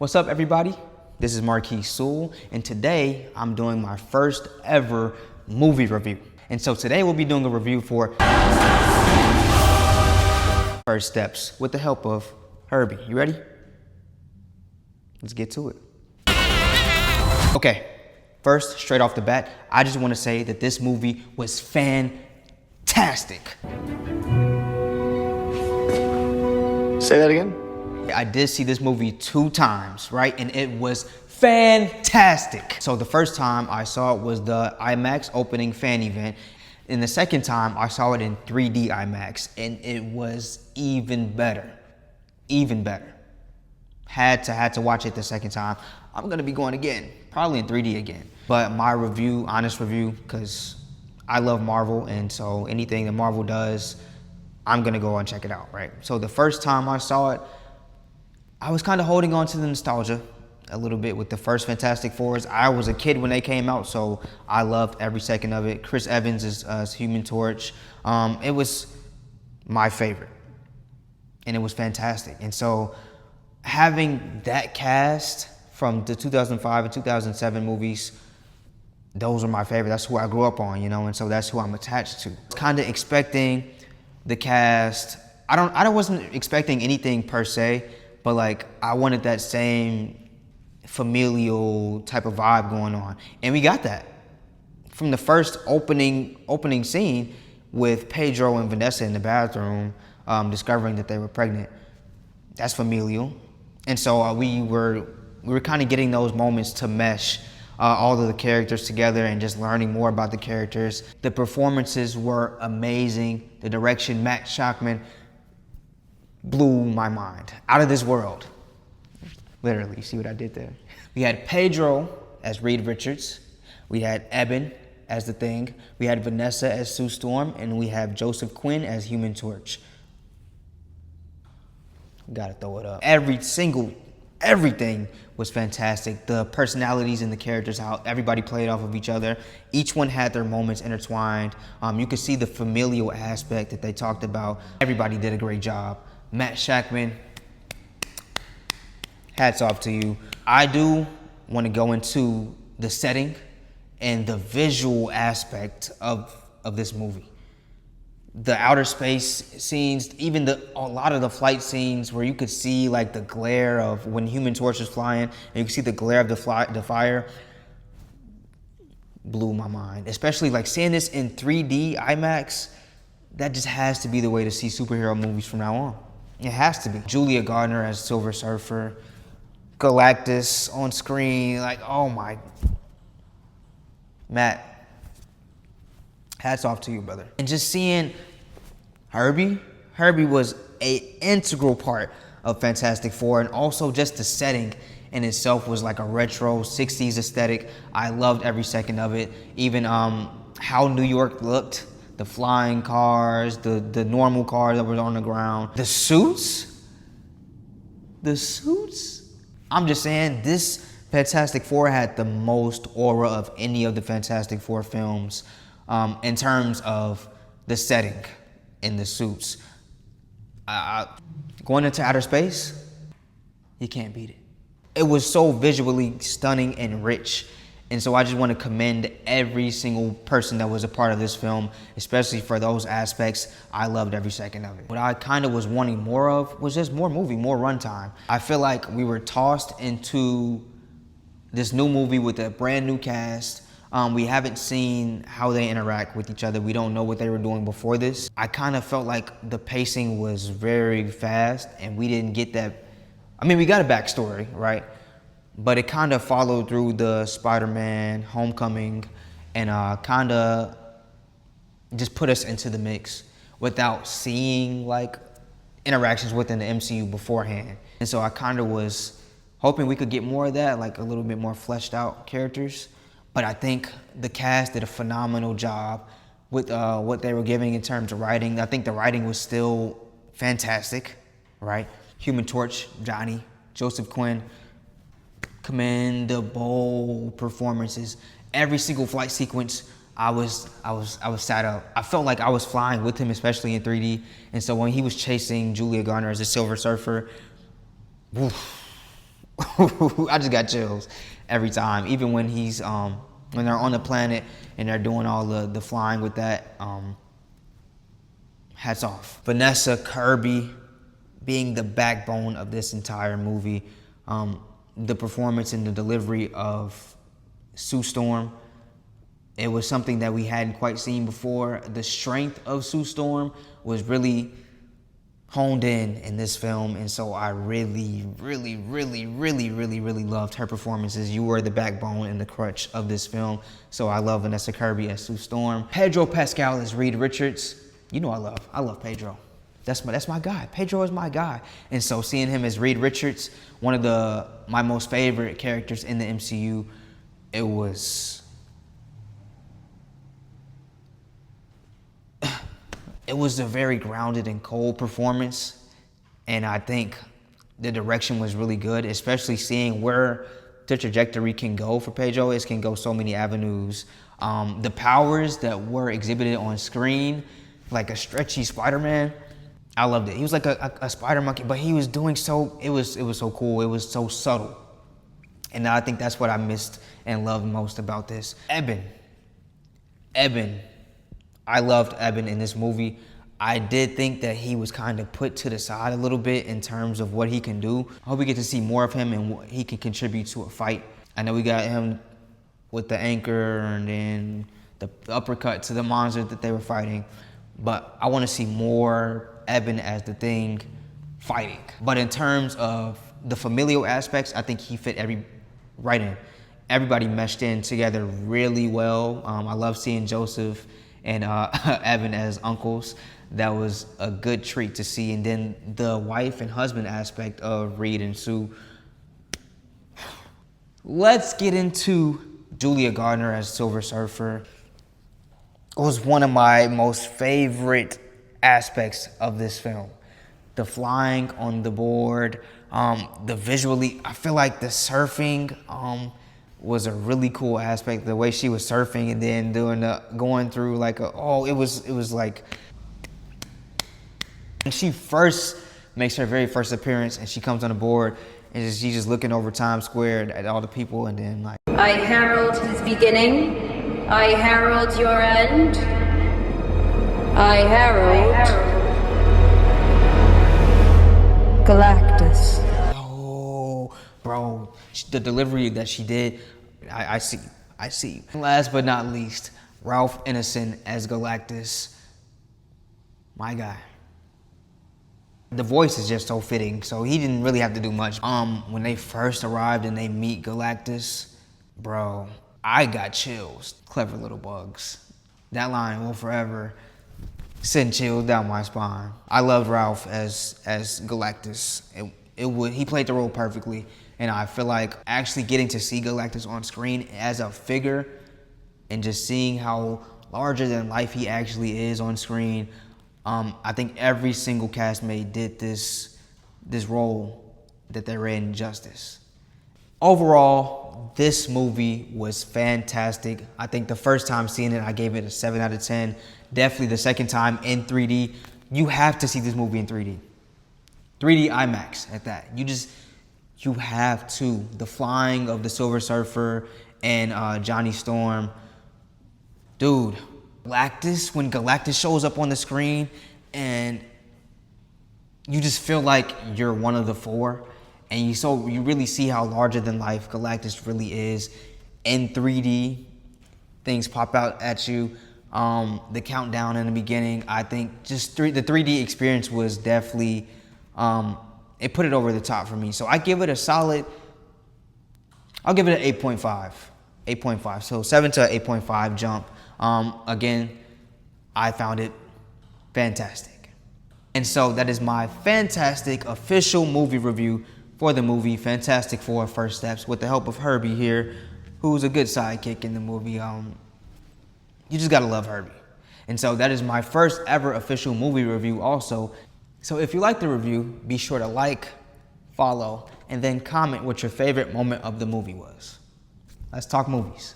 What's up, everybody? This is Marquis Sewell, and today I'm doing my first ever movie review. And so today we'll be doing a review for First Steps with the help of Herbie. You ready? Let's get to it. Okay, first, straight off the bat, I just want to say that this movie was fantastic. Say that again? I did see this movie 2 times, right? And it was fantastic. So the first time I saw it was the IMAX opening fan event. And the second time I saw it in 3D IMAX, and it was even better. Even better. Had to watch it the second time. I'm gonna be going again, probably in 3D again. But my review, honest review, because I love Marvel, and so anything that Marvel does, I'm gonna go and check it out, right? So the first time I saw it, I was kind of holding on to the nostalgia a little bit with the first Fantastic Fours. I was a kid when they came out, so I loved every second of it. Chris Evans is Human Torch. It was my favorite, and it was fantastic. And so having that cast from the 2005 and 2007 movies, those are my favorite. That's who I grew up on, you know, and so that's who I'm attached to. Kind of expecting the cast. I wasn't expecting anything per se, but like I wanted that same familial type of vibe going on, and we got that from the first opening scene with Pedro and Vanessa in the bathroom, discovering that they were pregnant. That's familial, and so we were kind of getting those moments to mesh all of the characters together and just learning more about the characters. The performances were amazing. The direction, Matt Shakman, blew my mind. Out of this world. Literally, see what I did there? We had Pedro as Reed Richards. We had Eben as the Thing. We had Vanessa as Sue Storm. And we have Joseph Quinn as Human Torch. Gotta throw it up. Everything was fantastic. The personalities and the characters, how everybody played off of each other. Each one had their moments intertwined. You could see the familial aspect that they talked about. Everybody did a great job. Matt Shakman, hats off to you. I do want to go into the setting and the visual aspect of this movie. The outer space scenes, even a lot of the flight scenes where you could see like the glare of when Human Torch is flying, and you could see the glare of the fire, blew my mind. Especially like seeing this in 3D IMAX, that just has to be the way to see superhero movies from now on. It has to be. Julia Gardner as Silver Surfer, Galactus on screen, like, oh my. Matt, hats off to you, brother. And just seeing Herbie was an integral part of Fantastic Four, and also just the setting in itself was like a retro 60s aesthetic. I loved every second of it. Even how New York looked, the flying cars, the normal cars that were on the ground, the suits. I'm just saying, this Fantastic Four had the most aura of any of the Fantastic Four films in terms of the setting and the suits. Going into outer space, you can't beat it. It was so visually stunning and rich. And so I just want to commend every single person that was a part of this film, especially for those aspects. I loved every second of it. What I kind of was wanting more of was just more movie, more runtime. I feel like we were tossed into this new movie with a brand new cast. We haven't seen how they interact with each other. We don't know what they were doing before this. I kind of felt like the pacing was very fast, and we didn't get that. I mean, we got a backstory, right? But it kind of followed through the Spider-Man Homecoming and kind of just put us into the mix without seeing like interactions within the MCU beforehand. And so I kind of was hoping we could get more of that, like a little bit more fleshed out characters. But I think the cast did a phenomenal job with what they were giving in terms of writing. I think the writing was still fantastic, right? Human Torch, Johnny, Joseph Quinn, commendable performances. Every single flight sequence, I was sat up. I felt like I was flying with him, especially in 3D. And so when he was chasing Julia Garner as a Silver Surfer, oof, I just got chills every time. Even when he's when they're on the planet and they're doing all the flying with that. Hats off. Vanessa Kirby being the backbone of this entire movie. The performance and the delivery of Sue Storm, it was something that we hadn't quite seen before. The strength of Sue Storm was really honed in this film, and so I really loved her performances. You were the backbone and the crutch of this film, so I love Vanessa Kirby as Sue Storm. Pedro Pascal as Reed Richards. You know I love Pedro. That's my guy. Pedro is my guy, and so seeing him as Reed Richards, one of my most favorite characters in the MCU, it was a very grounded and cold performance, and I think the direction was really good, especially seeing where the trajectory can go for Pedro. It can go so many avenues. The powers that were exhibited on screen, like a stretchy Spider-Man, I loved it. He was like a spider monkey, but he was doing so, it was so cool. It was so subtle. And I think that's what I missed and loved most about this. Eben. I loved Eben in this movie. I did think that he was kind of put to the side a little bit in terms of what he can do. I hope we get to see more of him and what he can contribute to a fight. I know we got him with the anchor and then the uppercut to the monster that they were fighting, but I want to see more Eben as the Thing fighting. But in terms of the familial aspects, I think he fit right in. Everybody meshed in together really well. I love seeing Joseph and Eben as uncles. That was a good treat to see. And then the wife and husband aspect of Reed and Sue. Let's get into Julia Gardner as Silver Surfer. It was one of my most favorite aspects of this film. The flying on the board, the visually, I feel like the surfing was a really cool aspect. The way she was surfing and then going through like it was like, when she first makes her very first appearance and she comes on the board and she's just looking over Times Square at all the people and then like, I herald his beginning, I herald your end, I herald Galactus. oh, bro, the delivery that she did, I see. Last but not least, Ralph Ineson as Galactus. My guy. The voice is just so fitting, so he didn't really have to do much. When they first arrived and they meet Galactus, bro, I got chills. Clever little bugs. That line will forever send chills down my spine. I loved Ralph as Galactus. He played the role perfectly, and I feel like actually getting to see Galactus on screen as a figure and just seeing how larger than life he actually is on screen. I think every single castmate did this role that they read in justice. Overall, this movie was fantastic. I think the first time seeing it, I gave it a 7 out of 10. Definitely the second time in 3D. You have to see this movie in 3D. 3D IMAX at that. You have to. The flying of the Silver Surfer and Johnny Storm. Dude. Galactus, when Galactus shows up on the screen and you just feel like you're one of the four and you really see how larger than life Galactus really is in 3D. Things pop out at you. The countdown in the beginning, I think just the 3D experience was definitely, it put it over the top for me. So I give it a solid, I'll give it an 8.5. 8.5, so 7 to 8.5 jump. Again, I found it fantastic. And so that is my fantastic official movie review for the movie Fantastic Four First Steps with the help of Herbie here, who's a good sidekick in the movie. You just gotta love Herbie. And so that is my first ever official movie review also. So if you like the review, be sure to like, follow, and then comment what your favorite moment of the movie was. Let's talk movies.